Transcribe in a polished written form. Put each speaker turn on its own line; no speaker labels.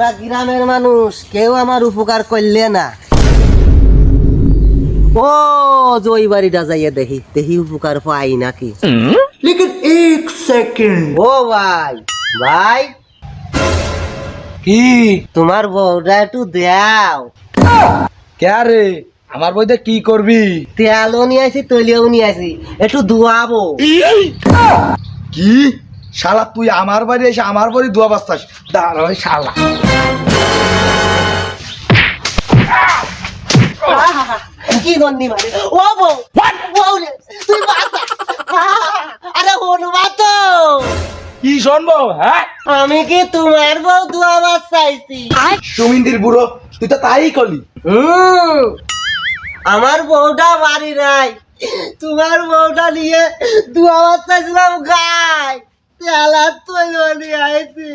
গ্রামের মানুষ কেউ আমার উপকার করলে না। ও জয় বাড়িটা যাইয়ে দেখি দেখি উপকার পাই নাকি।
लेकिन एक सेकंड
ও ভাই ভাই
কি
তোমার বউটা একটু দাও।
কে রে আমার বইতে কি করবি?
তেলও নিয়ে আসি তৈলিও নিয়ে আসি একটু ধোয়াবো।
কি শালা তুই আমার বাড়ি এসে আমার বাড়ি দুয়া বাস্তাস? দাঁড়া ওই শালা
কি গন্ডি মারে ও বউ বউ রে তুই বাঁচা। আরে হনুমা তো
কি শুনবো? হ্যাঁ
আমি কি তোমার বউ ধোয়াবার চাইছি?
সুমিন্দির বুড়ো তুই তো তাই করলি।
আমার বউটা বাড়ি নাই, তোমার বউটা নিয়ে ধোয়াবার চাইছিলাম গাই তেলার তৈরি আইছি।